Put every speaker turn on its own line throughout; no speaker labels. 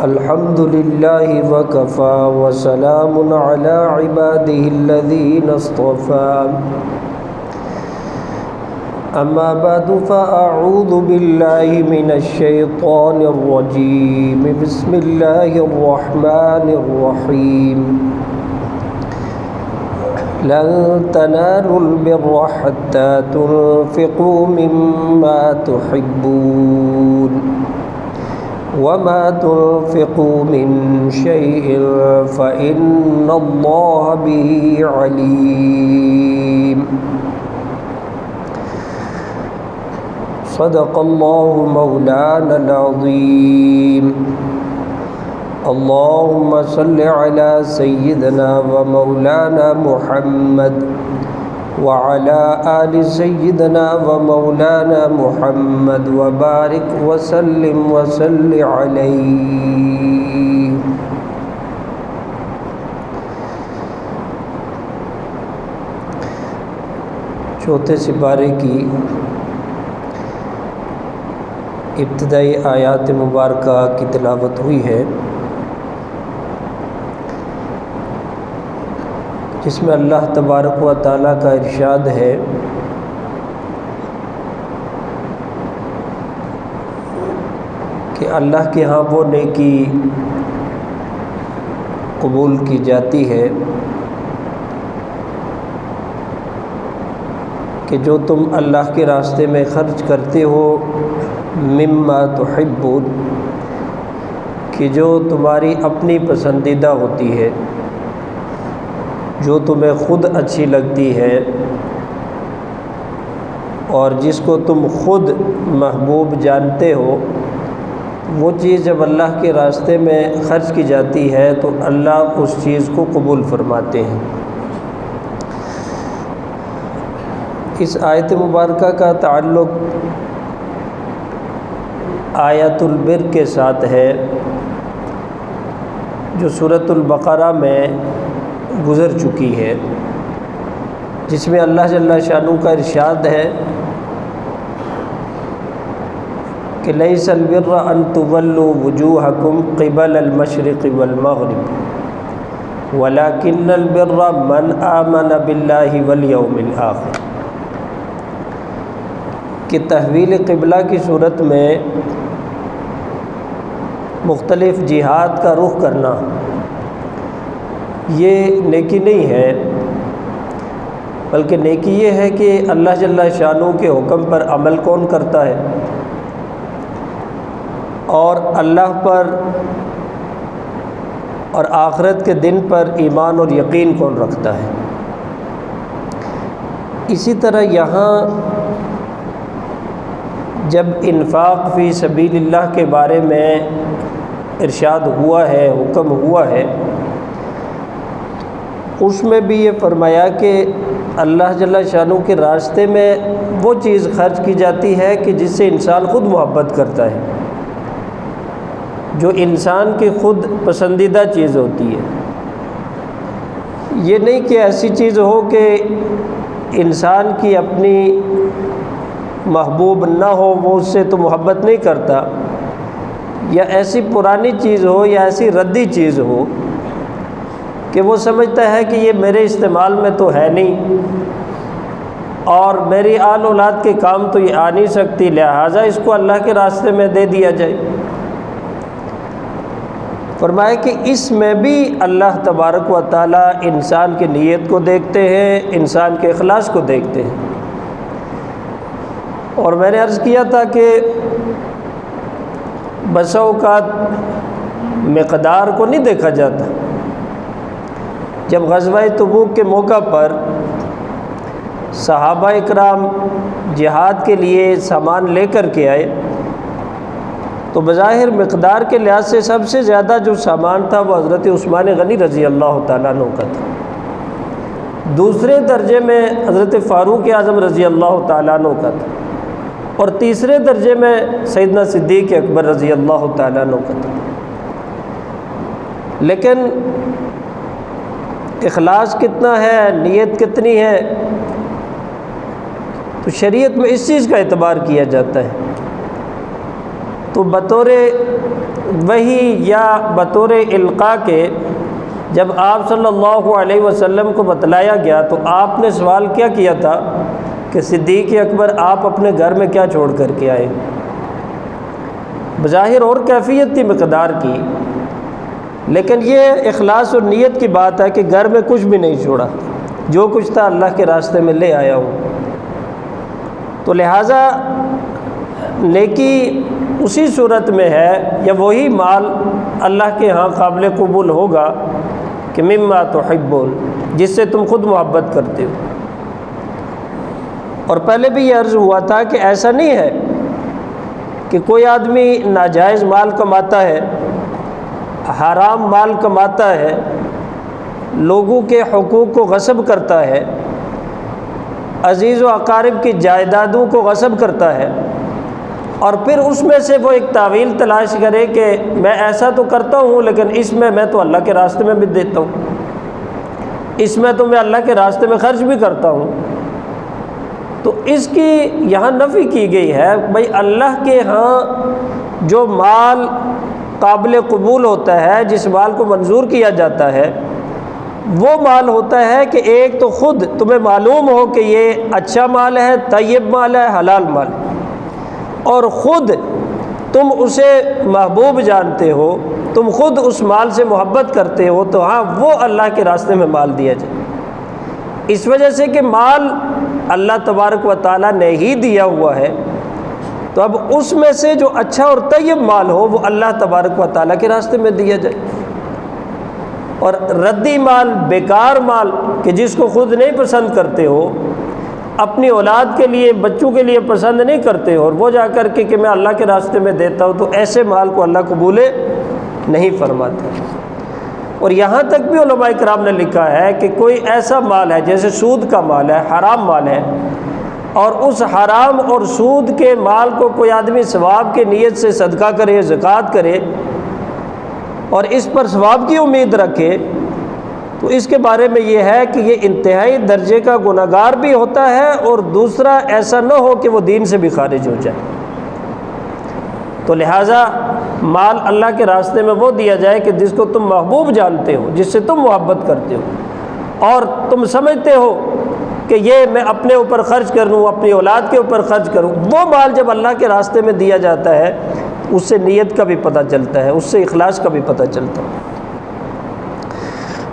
الحمد لله وكفى وسلام على عباده الذين اصطفى أما بعد فأعوذ بالله من الشيطان الرجيم بسم الله الرحمن الرحيم لن تنالوا البر حتى تنفقوا مما تحبون وما تنفقوا من شيء فإن الله به عليم صدق الله مولانا العظيم اللهم صل على سيدنا ومولانا محمد وعلى آل سيدنا ومولانا محمد وبارك وسلم وصل عليه۔ چوتھے سپارے کی ابتدائی آیات مبارکہ کی تلاوت ہوئی ہے، جس میں اللہ تبارک و تعالیٰ کا ارشاد ہے کہ اللہ کے ہاں وہ نیکی قبول کی جاتی ہے کہ جو تم اللہ کے راستے میں خرچ کرتے ہو، مما تحبون، کہ جو تمہاری اپنی پسندیدہ ہوتی ہے، جو تمہیں خود اچھی لگتی ہے، اور جس کو تم خود محبوب جانتے ہو، وہ چیز جب اللہ کے راستے میں خرچ کی جاتی ہے تو اللہ اس چیز کو قبول فرماتے ہیں۔ اس آیت مبارکہ کا تعلق آیت البر کے ساتھ ہے، جو سورۃ البقرہ میں گزر چکی ہے، جس میں اللہ جل شانہ کا ارشاد ہے کہ لیس البر ان تولوا وجوہکم قبل المشرق والمغرب ولکن البر من آمن باللہ والیوم الآخر، کہ تحویل قبلہ کی صورت میں مختلف جہات کا رخ کرنا یہ نیکی نہیں ہے، بلکہ نیکی یہ ہے کہ اللہ جل شانہ کے حکم پر عمل کون کرتا ہے اور اللہ پر اور آخرت کے دن پر ایمان اور یقین کون رکھتا ہے۔ اسی طرح یہاں جب انفاق فی سبیل اللہ کے بارے میں ارشاد ہوا ہے، حکم ہوا ہے، اس میں بھی یہ فرمایا کہ اللہ جل شانہ کے راستے میں وہ چیز خرچ کی جاتی ہے کہ جس سے انسان خود محبت کرتا ہے، جو انسان کی خود پسندیدہ چیز ہوتی ہے۔ یہ نہیں کہ ایسی چیز ہو کہ انسان کی اپنی محبوب نہ ہو، وہ اس سے تو محبت نہیں کرتا، یا ایسی پرانی چیز ہو یا ایسی ردی چیز ہو کہ وہ سمجھتا ہے کہ یہ میرے استعمال میں تو ہے نہیں اور میری آل اولاد کے کام تو یہ آ نہیں سکتی، لہٰذا اس کو اللہ کے راستے میں دے دیا جائے۔ فرمایا کہ اس میں بھی اللہ تبارک و تعالیٰ انسان کی نیت کو دیکھتے ہیں، انسان کے اخلاص کو دیکھتے ہیں۔ اور میں نے عرض کیا تھا کہ بسا اوقات مقدار کو نہیں دیکھا جاتا۔ جب غزوہ تبوک کے موقع پر صحابہ اکرام جہاد کے لیے سامان لے کر کے آئے تو بظاہر مقدار کے لحاظ سے سب سے زیادہ جو سامان تھا وہ حضرت عثمان غنی رضی اللہ تعالیٰ عنہ کا تھا، دوسرے درجے میں حضرت فاروق اعظم رضی اللہ تعالیٰ عنہ کا تھا، اور تیسرے درجے میں سیدنا صدیق اکبر رضی اللہ تعالیٰ عنہ کا تھا۔ لیکن اخلاص کتنا ہے، نیت کتنی ہے، تو شریعت میں اس چیز کا اعتبار کیا جاتا ہے۔ تو بطور وہی یا بطور القاء کے جب آپ صلی اللہ علیہ وسلم کو بتلایا گیا تو آپ نے سوال کیا کیا تھا کہ صدیق اکبر آپ اپنے گھر میں کیا چھوڑ کر کے آئے؟ بظاہر اور کیفیت تھی مقدار کی، لیکن یہ اخلاص اور نیت کی بات ہے کہ گھر میں کچھ بھی نہیں چھوڑا، جو کچھ تھا اللہ کے راستے میں لے آیا ہوں۔ تو لہٰذا نیکی اسی صورت میں ہے یا وہی مال اللہ کے ہاں قابل قبول ہوگا کہ مما تحبون، جس سے تم خود محبت کرتے ہو۔ اور پہلے بھی یہ عرض ہوا تھا کہ ایسا نہیں ہے کہ کوئی آدمی ناجائز مال کماتا ہے، حرام مال کماتا ہے، لوگوں کے حقوق کو غصب کرتا ہے، عزیز و اقارب کی جائیدادوں کو غصب کرتا ہے، اور پھر اس میں سے وہ ایک تعویل تلاش کرے کہ میں ایسا تو کرتا ہوں لیکن اس میں تو اللہ کے راستے میں بھی دیتا ہوں، اس میں تو میں اللہ کے راستے میں خرچ بھی کرتا ہوں۔ تو اس کی یہاں نفی کی گئی ہے۔ بھائی اللہ کے ہاں جو مال قابل قبول ہوتا ہے، جس مال کو منظور کیا جاتا ہے، وہ مال ہوتا ہے کہ ایک تو خود تمہیں معلوم ہو کہ یہ اچھا مال ہے، طیب مال ہے، حلال مال ہے، اور خود تم اسے محبوب جانتے ہو، تم خود اس مال سے محبت کرتے ہو، تو ہاں وہ اللہ کے راستے میں مال دیا جائے۔ اس وجہ سے کہ مال اللہ تبارک و تعالیٰ نے ہی دیا ہوا ہے، تو اب اس میں سے جو اچھا اور طیب مال ہو وہ اللہ تبارک و تعالیٰ کے راستے میں دیا جائے۔ اور ردی مال، بیکار مال کہ جس کو خود نہیں پسند کرتے ہو، اپنی اولاد کے لیے، بچوں کے لیے پسند نہیں کرتے ہو، اور وہ جا کر کے کہ میں اللہ کے راستے میں دیتا ہوں، تو ایسے مال کو اللہ قبول نہیں فرماتا۔ اور یہاں تک بھی علماء کرام نے لکھا ہے کہ کوئی ایسا مال ہے جیسے سود کا مال ہے، حرام مال ہے، اور اس حرام اور سود کے مال کو کوئی آدمی ثواب کی نیت سے صدقہ کرے، زکوٰۃ کرے، اور اس پر ثواب کی امید رکھے، تو اس کے بارے میں یہ ہے کہ یہ انتہائی درجے کا گنہگار بھی ہوتا ہے، اور دوسرا ایسا نہ ہو کہ وہ دین سے بھی خارج ہو جائے۔ تو لہٰذا مال اللہ کے راستے میں وہ دیا جائے کہ جس کو تم محبوب جانتے ہو، جس سے تم محبت کرتے ہو، اور تم سمجھتے ہو کہ یہ میں اپنے اوپر خرچ کروں، اپنی اولاد کے اوپر خرچ کروں۔ وہ مال جب اللہ کے راستے میں دیا جاتا ہے، اس سے نیت کا بھی پتہ چلتا ہے، اس سے اخلاص کا بھی پتہ چلتا ہے۔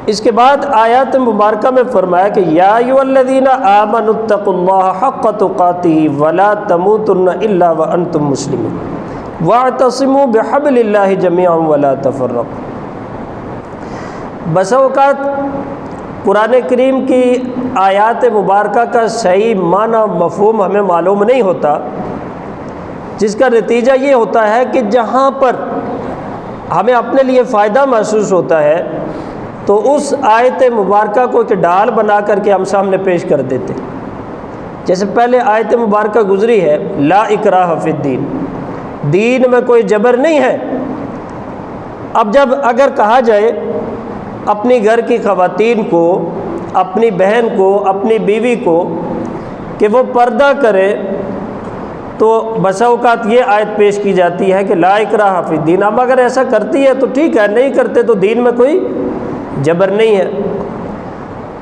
اس کے بعد آیات مبارکہ میں فرمایا کہ یا ایھا الذین آمنوا اتقوا اللہ حق تقاتہ ولا تموتن الا وانتم مسلمون واعتصموا بحبل اللہ جميعا ولا تفرقوا۔ بسا اوقات قرآن کریم کی آیات مبارکہ کا صحیح معنی مفہوم ہمیں معلوم نہیں ہوتا، جس کا نتیجہ یہ ہوتا ہے کہ جہاں پر ہمیں اپنے لیے فائدہ محسوس ہوتا ہے تو اس آیت مبارکہ کو ایک ڈال بنا کر کے ہم سامنے پیش کر دیتے۔ جیسے پہلے آیت مبارکہ گزری ہے لا اکراہ فی الدین، دین میں کوئی جبر نہیں ہے۔ اب جب اگر کہا جائے اپنی گھر کی خواتین کو، اپنی بہن کو، اپنی بیوی کو کہ وہ پردہ کرے، تو بسا اوقات یہ آیت پیش کی جاتی ہے کہ لا اکراہ فی الدین۔ اب اگر ایسا کرتی ہے تو ٹھیک ہے، نہیں کرتے تو دین میں کوئی جبر نہیں ہے۔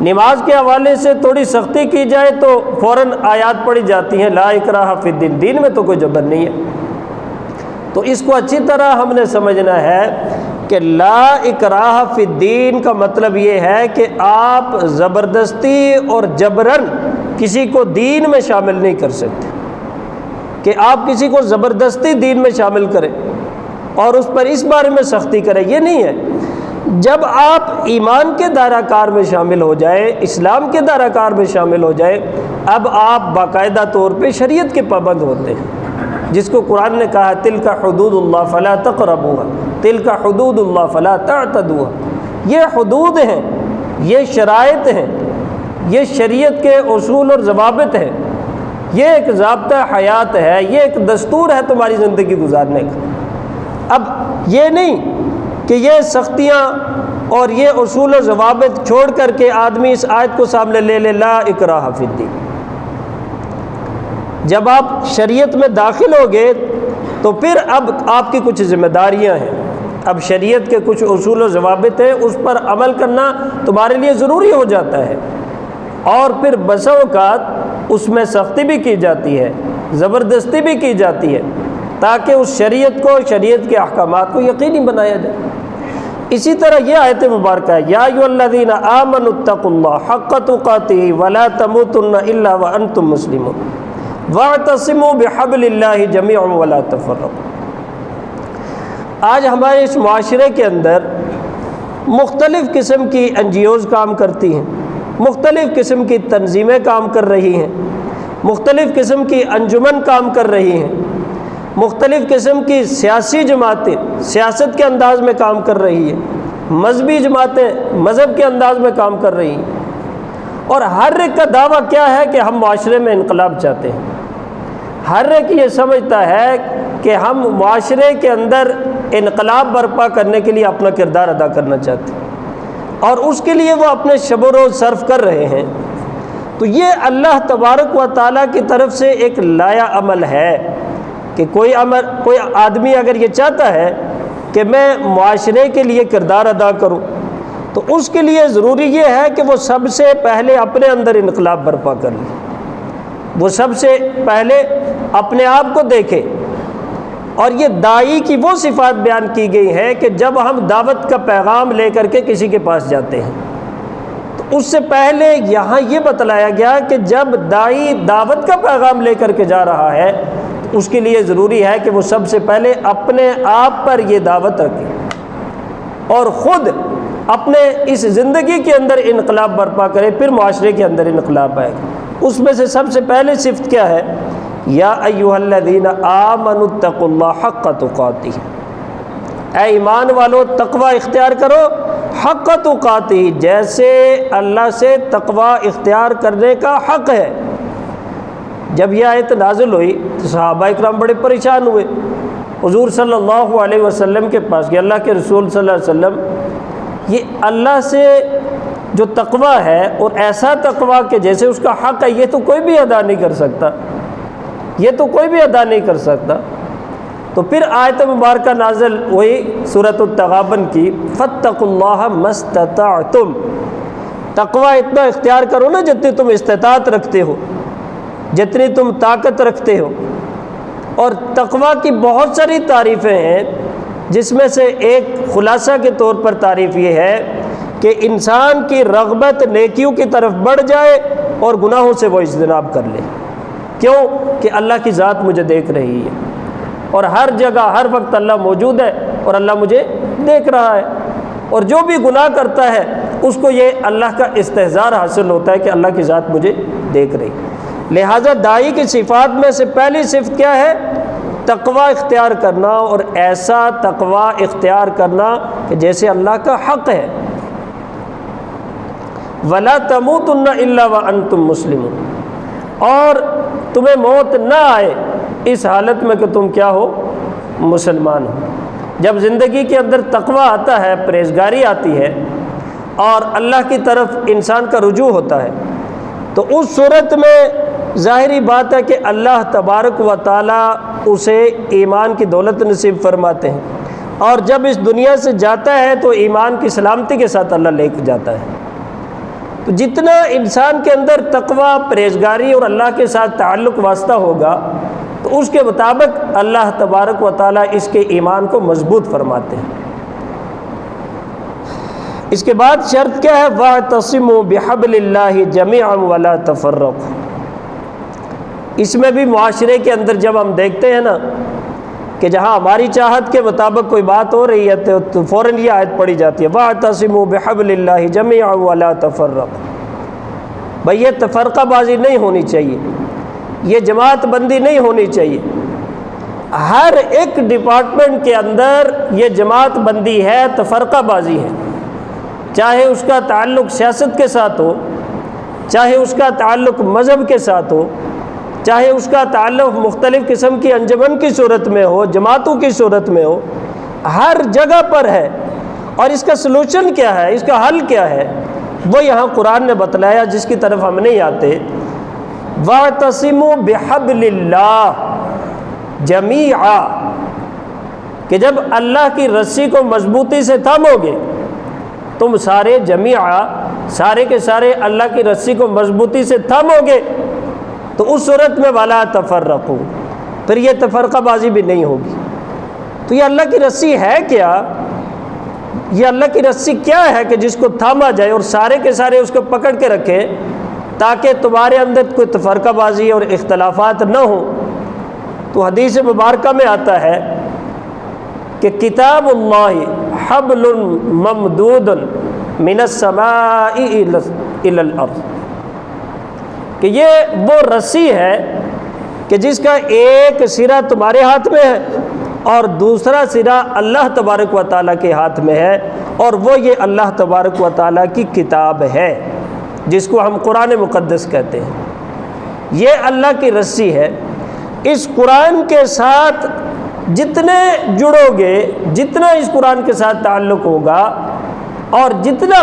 نماز کے حوالے سے تھوڑی سختی کی جائے تو فوراً آیات پڑھی جاتی ہیں لا اکراہ فی الدین، دین میں تو کوئی جبر نہیں ہے۔ تو اس کو اچھی طرح ہم نے سمجھنا ہے کہ لا اکراہ فی الدین کا مطلب یہ ہے کہ آپ زبردستی اور جبراً کسی کو دین میں شامل نہیں کر سکتے، کہ آپ کسی کو زبردستی دین میں شامل کریں اور اس پر اس بارے میں سختی کریں، یہ نہیں ہے۔ جب آپ ایمان کے دائرہ کار میں شامل ہو جائے، اسلام کے دائرہ کار میں شامل ہو جائے، اب آپ باقاعدہ طور پہ شریعت کے پابند ہوتے ہیں، جس کو قرآن نے کہا تلک حدود اللہ فلا تقربوها، تلک حدود اللہ فلا تعتدوها۔ یہ حدود ہیں، یہ شرائط ہیں، یہ شریعت کے اصول اور ضوابط ہیں، یہ ایک ضابطہ حیات ہے، یہ ایک دستور ہے تمہاری زندگی گزارنے کا۔ اب یہ نہیں کہ یہ سختیاں اور یہ اصول و ضوابط چھوڑ کر کے آدمی اس آیت کو سامنے لے لے لا اکراہ فی الدین۔ جب آپ شریعت میں داخل ہو گئے تو پھر اب آپ کی کچھ ذمہ داریاں ہیں۔ اب شریعت کے کچھ اصول و ضوابط ہیں، اس پر عمل کرنا تمہارے لیے ضروری ہو جاتا ہے، اور پھر بسا اوقات اس میں سختی بھی کی جاتی ہے، زبردستی بھی کی جاتی ہے، تاکہ اس شریعت کو، شریعت کے احکامات کو یقینی بنایا جائے۔ اسی طرح یہ آیت مبارکہ ہے، یا ایھا الذین آمنوا اتقوا اللہ حق تقاتہ ولا تموتن الا وانتم مسلمون واعتصموا بحبل اللہ جميعا ولا تفرقوا۔ آج ہمارے اس معاشرے کے اندر مختلف قسم کی NGOs کام کرتی ہیں، مختلف قسم کی تنظیمیں کام کر رہی ہیں، مختلف قسم کی انجمن کام کر رہی ہیں، مختلف قسم کی سیاسی جماعتیں سیاست کے انداز میں کام کر رہی ہیں، مذہبی جماعتیں مذہب کے انداز میں کام کر رہی ہیں، اور ہر ایک کا دعویٰ کیا ہے کہ ہم معاشرے میں انقلاب چاہتے ہیں۔ ہر ایک یہ سمجھتا ہے کہ ہم معاشرے کے اندر انقلاب برپا کرنے کے لیے اپنا کردار ادا کرنا چاہتے ہیں، اور اس کے لیے وہ اپنے شب و روز صرف کر رہے ہیں۔ تو یہ اللہ تبارک و تعالیٰ کی طرف سے ایک لایا عمل ہے کہ کوئی آدمی اگر یہ چاہتا ہے کہ میں معاشرے کے لیے کردار ادا کروں، تو اس کے لیے ضروری یہ ہے کہ وہ سب سے پہلے اپنے اندر انقلاب برپا کر لے، وہ سب سے پہلے اپنے آپ کو دیکھے۔ اور یہ داعی کی وہ صفات بیان کی گئی ہے کہ جب ہم دعوت کا پیغام لے کر کے کسی کے پاس جاتے ہیں، تو اس سے پہلے یہاں یہ بتلایا گیا کہ جب داعی دعوت کا پیغام لے کر کے جا رہا ہے، تو اس کے لیے ضروری ہے کہ وہ سب سے پہلے اپنے آپ پر یہ دعوت رکھے اور خود اپنے اس زندگی کے اندر انقلاب برپا کرے، پھر معاشرے کے اندر انقلاب آئے گا۔ اس میں سے سب سے پہلے صفت کیا ہے؟ یا ایھا الذین آمنوا اتقوا اللہ حق تقاتہ، اے ایمان والو تقوی اختیار کرو حق تقاتہ، جیسے اللہ سے تقوی اختیار کرنے کا حق ہے۔ جب یہ آیت نازل ہوئی تو صحابہ اکرام بڑے پریشان ہوئے، حضور صلی اللہ علیہ وسلم کے پاس کہ اللہ کے رسول صلی اللہ علیہ وسلم، یہ اللہ سے جو تقوی ہے اور ایسا تقوی کہ جیسے اس کا حق ہے، یہ تو کوئی بھی ادا نہیں کر سکتا، یہ تو کوئی بھی ادا نہیں کر سکتا۔ تو پھر آیت مبارکہ نازل ہوئی سورۃ التغابن کی، فاتقوا اللہ ما استطعتم، تقوی اتنا اختیار کرو نا جتنی تم استطاعت رکھتے ہو، جتنی تم طاقت رکھتے ہو۔ اور تقوی کی بہت ساری تعریفیں ہیں، جس میں سے ایک خلاصہ کے طور پر تعریف یہ ہے کہ انسان کی رغبت نیکیوں کی طرف بڑھ جائے اور گناہوں سے وہ اجتناب کر لے۔ کیوں؟ کہ اللہ کی ذات مجھے دیکھ رہی ہے، اور ہر جگہ ہر وقت اللہ موجود ہے، اور اللہ مجھے دیکھ رہا ہے، اور جو بھی گناہ کرتا ہے اس کو یہ اللہ کا استحضار حاصل ہوتا ہے کہ اللہ کی ذات مجھے دیکھ رہی ہے۔ لہٰذا داعی کی صفات میں سے پہلی صفت کیا ہے؟ تقوی اختیار کرنا، اور ایسا تقوی اختیار کرنا کہ جیسے اللہ کا حق ہے۔ وَلَا تَمُوتُنَّ إِلَّا وَأَنْتُمْ مُسْلِمُونَ، اور تمہیں موت نہ آئے اس حالت میں کہ تم کیا ہو؟ مسلمان ہو۔ جب زندگی کے اندر تقوی آتا ہے، پرہیزگاری آتی ہے، اور اللہ کی طرف انسان کا رجوع ہوتا ہے، تو اس صورت میں ظاہری بات ہے کہ اللہ تبارک و تعالیٰ اسے ایمان کی دولت نصیب فرماتے ہیں، اور جب اس دنیا سے جاتا ہے تو ایمان کی سلامتی کے ساتھ اللہ لے کے جاتا ہے۔ تو جتنا انسان کے اندر تقوی، پرہیزگاری اور اللہ کے ساتھ تعلق واسطہ ہوگا، تو اس کے مطابق اللہ تبارک و تعالیٰ اس کے ایمان کو مضبوط فرماتے ہیں۔ اس کے بعد شرط کیا ہے؟ وَاعْتَصِمُوا بِحَبْلِ اللَّهِ جَمِيعًا وَلَا تَفَرَّقُوا۔ اس میں بھی معاشرے کے اندر جب ہم دیکھتے ہیں نا کہ جہاں ہماری چاہت کے مطابق کوئی بات ہو رہی ہے تو فوراً یہ آیت پڑھی جاتی ہے، وَاعْتَصِمُوا بِحَبْلِ اللَّهِ جَمِيعًا وَلَا تَفَرَّقُوا۔ بھئی یہ تفرقہ بازی نہیں ہونی چاہیے، یہ جماعت بندی نہیں ہونی چاہیے۔ ہر ایک ڈپارٹمنٹ کے اندر یہ جماعت بندی ہے، تفرقہ بازی ہے، چاہے اس کا تعلق سیاست کے ساتھ ہو، چاہے اس کا تعلق مذہب کے ساتھ ہو، چاہے اس کا تعلق مختلف قسم کی انجمن کی صورت میں ہو، جماعتوں کی صورت میں ہو، ہر جگہ پر ہے۔ اور اس کا سلوشن کیا ہے، اس کا حل کیا ہے، وہ یہاں قرآن نے بتلایا، جس کی طرف ہم نہیں آتے۔ وَاعْتَصِمُوا بِحَبْلِ اللَّهِ جَمِيعًا، کہ جب اللہ کی رسی کو مضبوطی سے تھامو گے، تم سارے جمیعہ سارے کے سارے اللہ کی رسی کو مضبوطی سے تھامو گے، تو اس صورت میں ولا تفرقوا، پھر یہ تفرقہ بازی بھی نہیں ہوگی۔ تو یہ اللہ کی رسی ہے کیا؟ یہ اللہ کی رسی کیا ہے کہ جس کو تھاما جائے اور سارے کے سارے اس کو پکڑ کے رکھے تاکہ تمہارے اندر کوئی تفرقہ بازی اور اختلافات نہ ہوں؟ تو حدیث مبارکہ میں آتا ہے کہ کتاب اللہ حبل ممدود من السماء الی الارض، کہ یہ وہ رسی ہے کہ جس کا ایک سرا تمہارے ہاتھ میں ہے اور دوسرا سرا اللہ تبارک و تعالیٰ کے ہاتھ میں ہے، اور وہ یہ اللہ تبارک و تعالیٰ کی کتاب ہے جس کو ہم قرآن مقدس کہتے ہیں۔ یہ اللہ کی رسی ہے۔ اس قرآن کے ساتھ جتنے جڑو گے، جتنا اس قرآن کے ساتھ تعلق ہوگا اور جتنا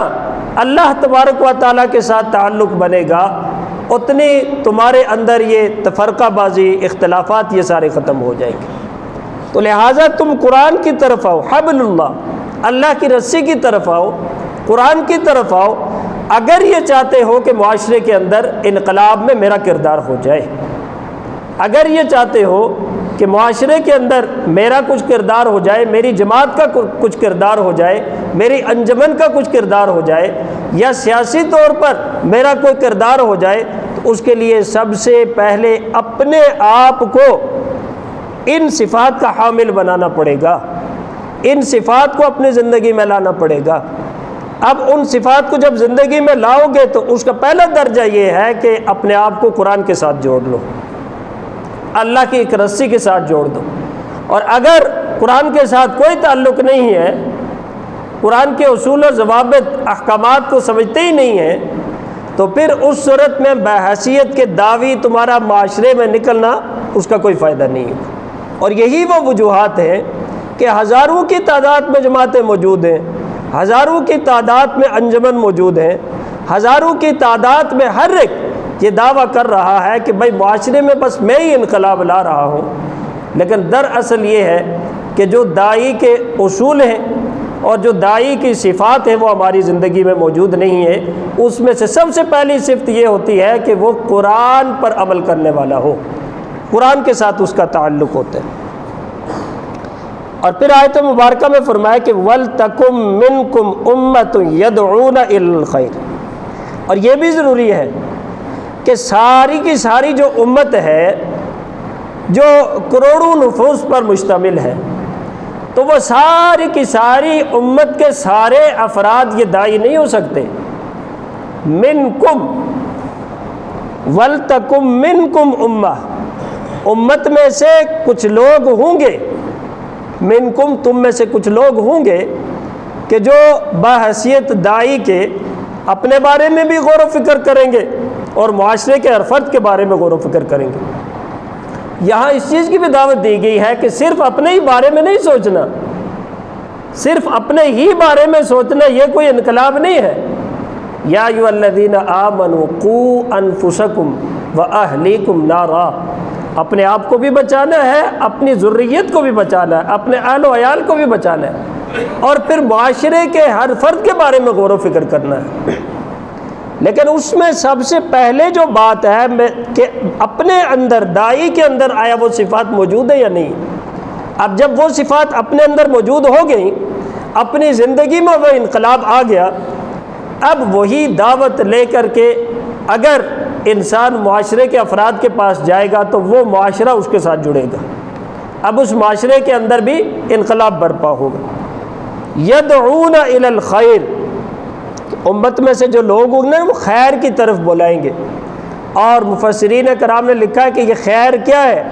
اللہ تبارک و تعالیٰ کے ساتھ تعلق بنے گا، اتنی تمہارے اندر یہ تفرقہ بازی، اختلافات یہ سارے ختم ہو جائیں گے۔ تو لہٰذا تم قرآن کی طرف آؤ، حبل اللہ، اللہ کی رسی کی طرف آؤ، قرآن کی طرف آؤ، اگر یہ چاہتے ہو کہ معاشرے کے اندر انقلاب میں میرا کردار ہو جائے، اگر یہ چاہتے ہو کہ معاشرے کے اندر میرا کچھ کردار ہو جائے، میری جماعت کا کچھ کردار ہو جائے، میری انجمن کا کچھ کردار ہو جائے، یا سیاسی طور پر میرا کوئی کردار ہو جائے، تو اس کے لیے سب سے پہلے اپنے آپ کو ان صفات کا حامل بنانا پڑے گا، ان صفات کو اپنی زندگی میں لانا پڑے گا۔ اب ان صفات کو جب زندگی میں لاؤ گے تو اس کا پہلا درجہ یہ ہے کہ اپنے آپ کو قرآن کے ساتھ جوڑ لو، اللہ کی ایک رسی کے ساتھ جوڑ دو۔ اور اگر قرآن کے ساتھ کوئی تعلق نہیں ہے، قرآن کے اصول و ضوابط احکامات کو سمجھتے ہی نہیں ہیں، تو پھر اس صورت میں بحیثیت کے دعوی تمہارا معاشرے میں نکلنا اس کا کوئی فائدہ نہیں ہے۔ اور یہی وہ وجوہات ہیں کہ ہزاروں کی تعداد میں جماعتیں موجود ہیں، ہزاروں کی تعداد میں انجمن موجود ہیں، ہزاروں کی تعداد میں ہر ایک یہ دعویٰ کر رہا ہے کہ بھائی معاشرے میں بس میں ہی انقلاب لا رہا ہوں، لیکن دراصل یہ ہے کہ جو داعی کے اصول ہیں اور جو داعی کی صفات ہیں وہ ہماری زندگی میں موجود نہیں ہے۔ اس میں سے سب سے پہلی صفت یہ ہوتی ہے کہ وہ قرآن پر عمل کرنے والا ہو، قرآن کے ساتھ اس کا تعلق ہوتا ہے۔ اور پھر آیت مبارکہ میں فرمایا کہ وَلْتَكُمْ مِنْكُمْ أُمَّةٌ يَدْعُونَ إِلَى الْخَيْرِ، اور یہ بھی ضروری ہے کہ ساری کی ساری جو امت ہے جو کروڑوں نفوس پر مشتمل ہے، تو وہ ساری کی ساری امت کے سارے افراد یہ داعی نہیں ہو سکتے۔ منکم، ولتکم منکم امہ، امت میں سے کچھ لوگ ہوں گے، منکم تم میں سے کچھ لوگ ہوں گے کہ جو بحیثیت داعی کے اپنے بارے میں بھی غور و فکر کریں گے اور معاشرے کے ہر فرد کے بارے میں غور و فکر کریں گے۔ یہاں اس چیز کی بھی دعوت دی گئی ہے کہ صرف اپنے ہی بارے میں نہیں سوچنا، صرف اپنے ہی بارے میں سوچنا یہ کوئی انقلاب نہیں ہے۔ یا ایھا الذین آمنوا قوا انفسکم واہلیکم نارا، اپنے آپ کو بھی بچانا ہے، اپنی ذریت کو بھی بچانا ہے، اپنے اہل و عیال کو بھی بچانا ہے، اور پھر معاشرے کے ہر فرد کے بارے میں غور و فکر کرنا ہے۔ لیکن اس میں سب سے پہلے جو بات ہے کہ اپنے اندر، داعی کے اندر آیا وہ صفات موجود ہے یا نہیں۔ اب جب وہ صفات اپنے اندر موجود ہو گئیں، اپنی زندگی میں وہ انقلاب آ گیا، اب وہی دعوت لے کر کے اگر انسان معاشرے کے افراد کے پاس جائے گا تو وہ معاشرہ اس کے ساتھ جڑے گا، اب اس معاشرے کے اندر بھی انقلاب برپا ہوگا۔ یدعون الی الخیر، امت میں سے جو لوگ ہوں گے وہ خیر کی طرف بلائیں گے، اور مفسرین کرام نے لکھا ہے کہ یہ خیر کیا ہے؟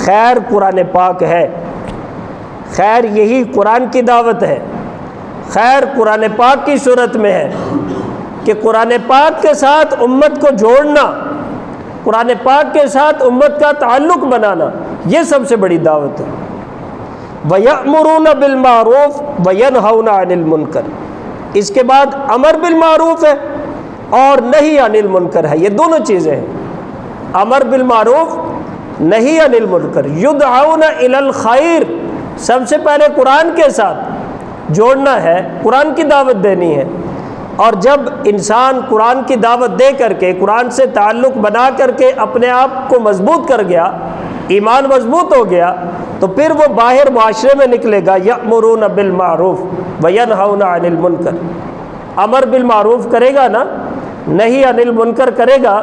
خیر قرآن پاک ہے، خیر یہی قرآن کی دعوت ہے، خیر قرآن پاک کی صورت میں ہے کہ قرآن پاک کے ساتھ امت کو جوڑنا، قرآن پاک کے ساتھ امت کا تعلق بنانا، یہ سب سے بڑی دعوت ہے۔ وَيَأْمُرُونَ بِالْمَعْرُوفِ وَيَنْهَوْنَ عَنِ الْمُنْكَرِ، اس کے بعد امر بالمعروف ہے اور نہی عن المنکر ہے، یہ دونوں چیزیں ہیں، امر بالمعروف، نہی عن المنکر۔ یدعون الی الخیر، سب سے پہلے قرآن کے ساتھ جوڑنا ہے، قرآن کی دعوت دینی ہے، اور جب انسان قرآن کی دعوت دے کر کے، قرآن سے تعلق بنا کر کے اپنے آپ کو مضبوط کر گیا، ایمان مضبوط ہو گیا، تو پھر وہ باہر معاشرے میں نکلے گا، یأمرون بالمعروف وینہون عن المنکر، امر بالمعروف کرے گا نا، نہی عن المنکر کرے گا،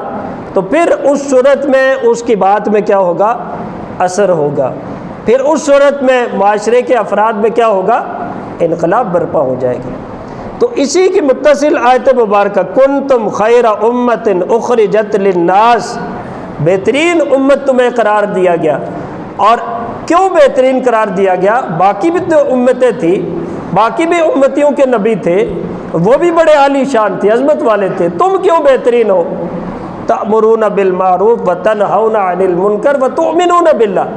تو پھر اس صورت میں اس کی بات میں کیا ہوگا؟ اثر ہوگا، پھر اس صورت میں معاشرے کے افراد میں کیا ہوگا؟ انقلاب برپا ہو جائے گا۔ تو اسی کی متصل آیت مبارکہ کنتم خیر امت اخرجت للناس، بہترین امت تمہیں قرار دیا گیا۔ اور کیوں بہترین قرار دیا گیا؟ باقی بھی تو امتیں تھیں، باقی بھی امتیوں کے نبی تھے، وہ بھی بڑے عالی شان تھے، عظمت والے تھے، تم کیوں بہترین ہو؟ تأمرون بالمعروف وتنہون عن المنکر وتؤمنون باللہ۔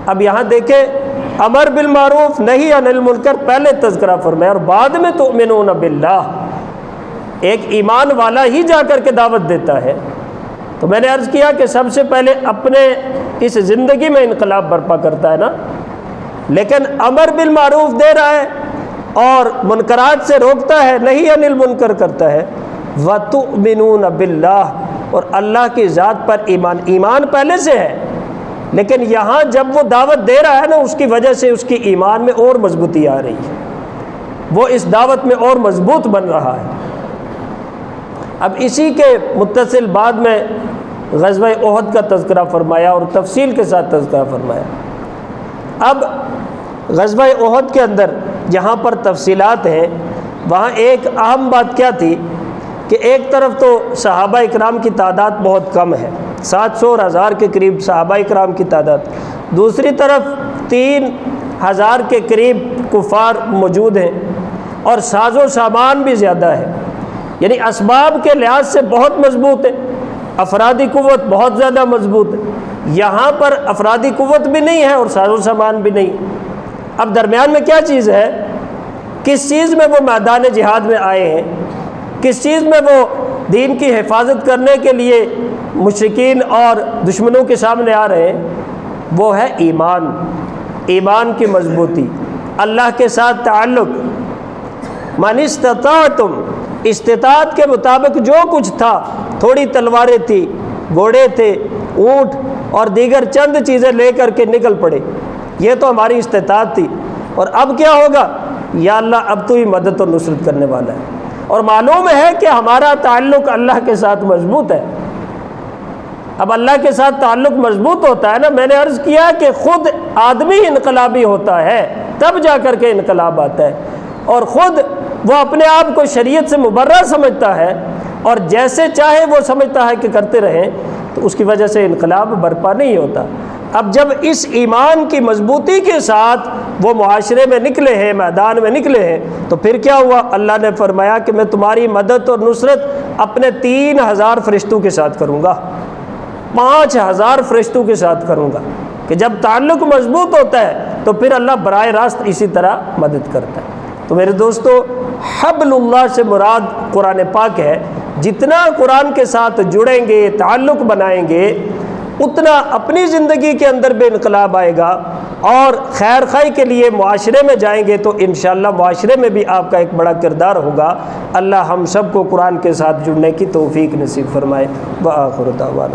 اب یہاں دیکھیں، امر بالمعروف نہی عن المنکر پہلے تذکرہ فرمایا، اور بعد میں تؤمنون باللہ۔ ایک ایمان والا ہی جا کر کے دعوت دیتا ہے۔ تو میں نے عرض کیا کہ سب سے پہلے اپنے اس زندگی میں انقلاب برپا کرتا ہے نا، لیکن امر بالمعروف دے رہا ہے اور منکرات سے روکتا ہے، نہی عن المنکر کرتا ہے۔ وَتُؤْمِنُونَ بِاللَّهِ، اور اللہ کی ذات پر ایمان پہلے سے ہے، لیکن یہاں جب وہ دعوت دے رہا ہے نا، اس کی وجہ سے اس کی ایمان میں اور مضبوطی آ رہی ہے، وہ اس دعوت میں اور مضبوط بن رہا ہے۔ اب اسی کے متصل بعد میں غزوہ احد کا تذکرہ فرمایا اور تفصیل کے ساتھ تذکرہ فرمایا۔ اب غزوہ احد کے اندر جہاں پر تفصیلات ہیں، وہاں ایک اہم بات کیا تھی کہ ایک طرف تو صحابہ اکرام کی تعداد بہت کم ہے، 700 اور 1000 کے قریب صحابہ اکرام کی تعداد، دوسری طرف 3000 کے قریب کفار موجود ہیں، اور ساز و سامان بھی زیادہ ہے، یعنی اسباب کے لحاظ سے بہت مضبوط ہے، افرادی قوت بہت زیادہ مضبوط ہے۔ یہاں پر افرادی قوت بھی نہیں ہے اور ساز و سامان بھی نہیں۔ اب درمیان میں کیا چیز ہے؟ کس چیز میں وہ میدان جہاد میں آئے ہیں، کس چیز میں وہ دین کی حفاظت کرنے کے لیے مشرکین اور دشمنوں کے سامنے آ رہے ہیں؟ وہ ہے ایمان، ایمان کی مضبوطی، اللہ کے ساتھ تعلق۔ من استطاعتم، استطاعت کے مطابق جو کچھ تھا، تھوڑی تلواریں تھی، گھوڑے تھے، اونٹ اور دیگر چند چیزیں لے کر کے نکل پڑے، یہ تو ہماری استطاعت تھی۔ اور اب کیا ہوگا؟ یا اللہ اب تو ہی مدد اور نصرت کرنے والا ہے، اور معلوم ہے کہ ہمارا تعلق اللہ کے ساتھ مضبوط ہے۔ اب اللہ کے ساتھ تعلق مضبوط ہوتا ہے نا، میں نے عرض کیا کہ خود آدمی انقلابی ہوتا ہے تب جا کر کے انقلاب آتا ہے، اور خود وہ اپنے آپ کو شریعت سے مبرہ سمجھتا ہے اور جیسے چاہے وہ سمجھتا ہے کہ کرتے رہیں، تو اس کی وجہ سے انقلاب برپا نہیں ہوتا۔ اب جب اس ایمان کی مضبوطی کے ساتھ وہ معاشرے میں نکلے ہیں، میدان میں نکلے ہیں، تو پھر کیا ہوا؟ اللہ نے فرمایا کہ میں تمہاری مدد اور نصرت اپنے 3000 فرشتوں کے ساتھ کروں گا، 5000 فرشتوں کے ساتھ کروں گا۔ کہ جب تعلق مضبوط ہوتا ہے تو پھر اللہ براہ راست اسی طرح مدد کرتا ہے۔ تو میرے دوستو، حبل اللہ سے مراد قرآن پاک ہے۔ جتنا قرآن کے ساتھ جڑیں گے، تعلق بنائیں گے، اتنا اپنی زندگی کے اندر بھی انقلاب آئے گا، اور خیر خواہی کے لیے معاشرے میں جائیں گے تو انشاءاللہ معاشرے میں بھی آپ کا ایک بڑا کردار ہوگا۔ اللہ ہم سب کو قرآن کے ساتھ جڑنے کی توفیق نصیب فرمائے۔ وآخر دعوانا